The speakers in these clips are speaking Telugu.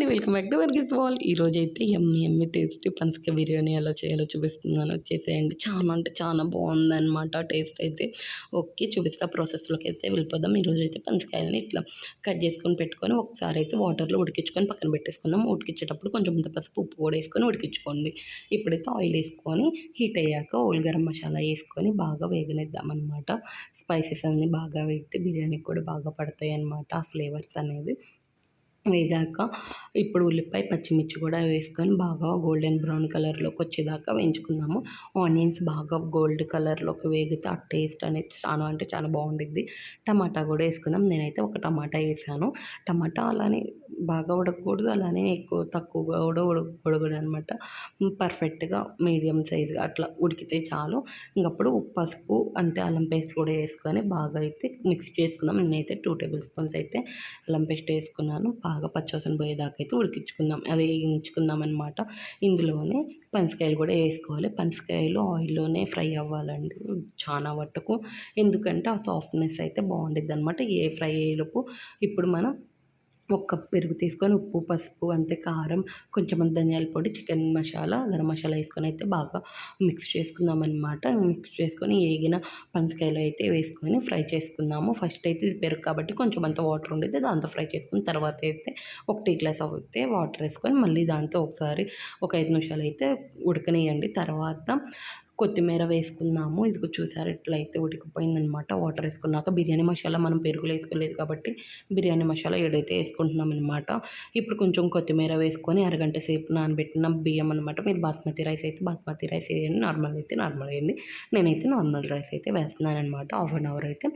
Welcome back to Varghese wall. ఈరోజైతే యమ్మీ యమ్మీ టేస్టీ పనసకాయ బిర్యానీ ఎలా చేయాలో చూపిస్తున్నాను. వచ్చేసేయండి. చాలా అంటే చాలా బాగుందనమాట టేస్ట్ అయితే. ఓకే, చూపిస్తా. ప్రాసెస్లోకి అయితే వెళ్ళిపోదాం. ఈరోజు అయితే పనసకాయలని ఇట్లా కట్ చేసుకొని పెట్టుకొని ఒకసారి అయితే వాటర్లో ఉడికించుకొని పక్కన పెట్టేసుకుందాం. ఉడికించేటప్పుడు కొంచెం ఇంత పసుపు ఉప్పు కూడా వేసుకొని ఉడికించుకోండి. ఇప్పుడైతే ఆయిల్ వేసుకొని హీట్ అయ్యాక ఓల్ గరం మసాలా వేసుకొని బాగా వేగనిద్దాం అనమాట. స్పైసెస్ అన్నీ బాగా వేగితే బిర్యానీకి కూడా బాగా పడతాయి అనమాట ఆ ఫ్లేవర్స్ అనేది. వేగాక ఇప్పుడు ఉల్లిపాయ పచ్చిమిర్చి కూడా వేసుకొని బాగా గోల్డెన్ బ్రౌన్ కలర్లోకి వచ్చేదాకా వేయించుకుందాము. ఆనియన్స్ బాగా గోల్డ్ కలర్లోకి వేగితే ఆ టేస్ట్ అనేది చాలా అంటే చాలా బాగుండిద్ది. టమాటా కూడా వేసుకుందాం. నేనైతే ఒక టమాటా వేసాను. టమాటా అలానే బాగా ఉడకకూడదు, అలానే ఎక్కువ తక్కువగా కూడా ఉడకకూడదు అనమాట. పర్ఫెక్ట్గా మీడియం సైజుగా అట్లా ఉడికితే చాలు. ఇంకప్పుడు పసుపు అంతే, అల్లం పేస్ట్ కూడా వేసుకొని బాగా అయితే మిక్స్ చేసుకుందాం. నేనైతే 2 టేబుల్ స్పూన్స్ అయితే అల్లం పేస్ట్ వేసుకున్నాను. బాగా పచ్చివాసన పోయేదాకా అయితే ఉడికించుకుందాం, అదే వేయించుకుందాం అనమాట. ఇందులోనే పనసకాయలు కూడా వేసుకోవాలి. పనసకాయలు ఆయిల్లోనే ఫ్రై అవ్వాలండి చాలా మట్టుకు, ఎందుకంటే ఆ సాఫ్ట్నెస్ అయితే బాగుండిద్ది అనమాట. ఏ ఫ్రై అయ్యేలోపు ఇప్పుడు మనం ఒక కప్ పెరుగు తీసుకొని ఉప్పు పసుపు అంతే, కారం కొంచెం ధనియాల పొడి చికెన్ మసాలా గరం మసాలా వేసుకొని అయితే బాగా మిక్స్ చేసుకుందాం అనమాట. మిక్స్ చేసుకొని ఏగిన పనసకాయలు అయితే వేసుకొని ఫ్రై చేసుకుందాము. ఫస్ట్ అయితే ఇది పెరుగు కాబట్టి కొంచెం అంత వాటర్ ఉండేది, దాంతో ఫ్రై చేసుకుని తర్వాత అయితే ఒక టీ గ్లాస్ అయితే వాటర్ వేసుకొని మళ్ళీ దాంతో ఒకసారి ఒక 5 నిమిషాలు అయితే ఉడకనియండి. తర్వాత కొత్తిమీర వేసుకుందాము. ఇదిగో చూసారు ఇట్లయితే ఉడికిపోయిందనమాట. వాటర్ వేసుకున్నాక బిర్యానీ మసాలా మనం పెరుగులో వేసుకోలేదు కాబట్టి బిర్యానీ మసాలా ఏడైతే వేసుకుంటున్నాం అనమాట. ఇప్పుడు కొంచెం కొత్తిమీర వేసుకొని అరగంట సేపు నానబెట్టిన బియ్యం అనమాట. మీరు బాస్మతి రైస్ అయితే బాస్మతి రైస్ వేయండి, నార్మల్ అయితే నార్మల్ వేయండి. నేనైతే నార్మల్ రైస్ అయితే వేస్తున్నాను అనమాట. హాఫ్ అన్ అవర్ అయితే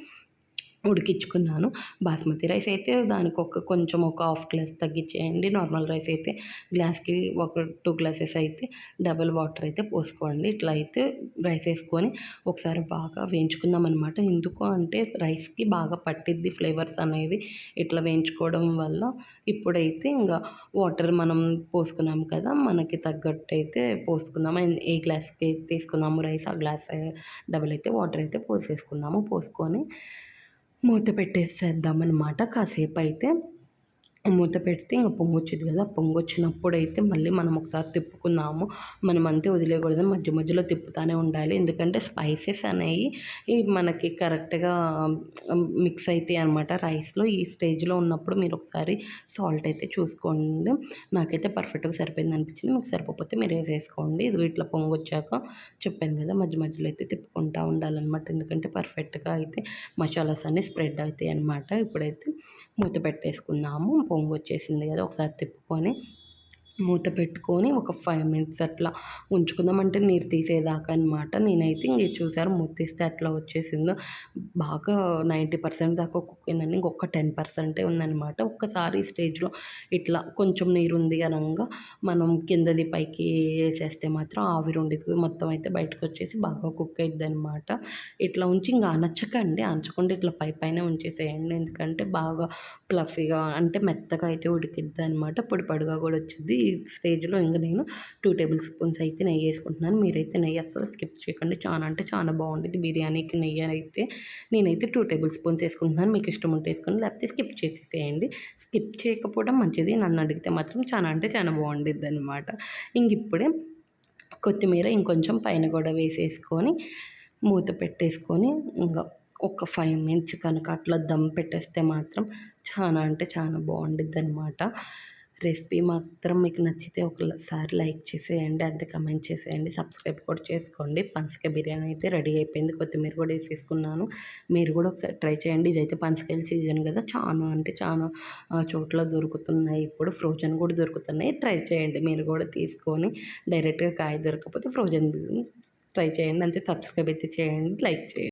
ఉడికించుకున్నాను. బాస్మతి రైస్ అయితే దానికి కొంచెం ఒక హాఫ్ గ్లాస్ తగ్గించేయండి. నార్మల్ రైస్ అయితే గ్లాస్కి ఒక 2 గ్లాసెస్ అయితే డబుల్ వాటర్ అయితే పోసుకోండి. ఇట్లా అయితే రైస్ వేసుకొని ఒకసారి బాగా వేయించుకుందాం అనమాట. ఎందుకు అంటే రైస్కి బాగా పట్టిద్ది ఫ్లేవర్స్ అనేది ఇట్లా వేయించుకోవడం వల్ల. ఇప్పుడైతే ఇంకా వాటర్ మనం పోసుకున్నాం కదా, మనకి తగ్గట్టు అయితే పోసుకుందాం. ఏ గ్లాస్కి తీసుకున్నాము రైస్ ఆ గ్లాస్ డబుల్ అయితే వాటర్ అయితే పోసేసుకుందాము. పోసుకొని మూత పెట్టేసేద్దామనమాట. కాసేపు అయితే మూత పెడితే ఇంక పొంగొచ్చిద్ది కదా, పొంగొచ్చినప్పుడైతే మళ్ళీ మనం ఒకసారి తిప్పుకుందాము. మనం అంతే వదిలేయకూడదు, మధ్య మధ్యలో తిప్పుతూనే ఉండాలి. ఎందుకంటే స్పైసెస్ అనేవి మనకి కరెక్ట్గా మిక్స్ అవుతాయి అనమాట రైస్లో. ఈ స్టేజ్లో ఉన్నప్పుడు మీరు ఒకసారి సాల్ట్ అయితే చూసుకోండి. నాకైతే పర్ఫెక్ట్గా సరిపోయింది అనిపించింది. మీకు సరిపోతే మీరు వేసేసుకోండి. ఇది ఇట్లా పొంగొచ్చాక చెప్పాను కదా, మధ్య మధ్యలో అయితే తిప్పుకుంటూ ఉండాలన్నమాట. ఎందుకంటే పర్ఫెక్ట్గా అయితే మసాలాస్ అన్నీ స్ప్రెడ్ అవుతాయి అనమాట. ఇప్పుడైతే మూత పెట్టేసుకుందాము. పొంగు వచ్చేసింది కదా, ఒకసారి తిప్పుకొని మూత పెట్టుకొని ఒక 5 మినిట్స్ అట్లా ఉంచుకుందాం. అంటే నీరు తీసేదాకా అనమాట. నేనైతే ఇంక చూసారు మూత తీస్తే అట్లా వచ్చేసిందో బాగా 90% దాకా కుక్ అయిందండి. ఇంకొక 10% ఉందనమాట. ఒక్కసారి ఈ స్టేజ్లో ఇట్లా కొంచెం నీరు ఉంది అనగా మనం కిందది పైకి వేసేస్తే మాత్రం ఆవిరి ఉండేది మొత్తం అయితే బయటకు వచ్చేసి బాగా కుక్ అయిద్ది అనమాట. ఇట్లా ఉంచి ఇంకా అనచకండి, అంచకుండా ఇట్లా పైన ఉంచేసేయండి. ఎందుకంటే బాగా ఫ్లఫీగా అంటే మెత్తగా అయితే ఉడికిద్ది అనమాట. పొడి పొడిగా కూడా వచ్చింది. ఈ స్టేజ్లో ఇంక నేను 2 టేబుల్ స్పూన్స్ అయితే నెయ్యి వేసుకుంటున్నాను. మీరైతే నెయ్యి అస్సలు స్కిప్ చేయకండి, చాలా అంటే చాలా బాగుంటుంది బిర్యానీకి నెయ్యి అయితే. నేనైతే 2 టేబుల్ స్పూన్స్ వేసుకుంటున్నాను. మీకు ఇష్టం ఉంటే వేసుకోండి, లేకపోతే స్కిప్ చేసేసేయండి. స్కిప్ చేయకపోవడం మంచిది. నన్ను అడిగితే మాత్రం చాలా అంటే చాలా బాగుండిద్ది అనమాట. ఇంక ఇప్పుడే కొత్తిమీర ఇంకొంచెం పైన కూడా వేసేసుకొని మూత పెట్టేసుకొని ఇంకా ఒక 5 మినిట్స్ కనుక అట్లా దమ్ పెట్టేస్తే మాత్రం చాలా అంటే చాలా బాగుండిద్ది అనమాట. రెసిపీ మాత్రం మీకు నచ్చితే ఒకసారి లైక్ చేసేయండి, అంతే కమెంట్ చేసేయండి, సబ్స్క్రైబ్ కూడా చేసుకోండి. పనసకాయ బిర్యానీ అయితే రెడీ అయిపోయింది. కొత్తిమీర కూడా వేసేసుకున్నాను. మీరు కూడా ఒకసారి ట్రై చేయండి. ఇదైతే పనసకాయల సీజన్ కదా, చాలా అంటే చాలా చోట్ల దొరుకుతున్నాయి. ఇప్పుడు ఫ్రోజన్ కూడా దొరుకుతున్నాయి. ట్రై చేయండి మీరు కూడా తీసుకొని. డైరెక్ట్గా కాయ దొరకకపోతే ఫ్రోజన్ ట్రై చేయండి. అంతే, సబ్స్క్రైబ్ అయితే చేయండి, లైక్ చేయండి.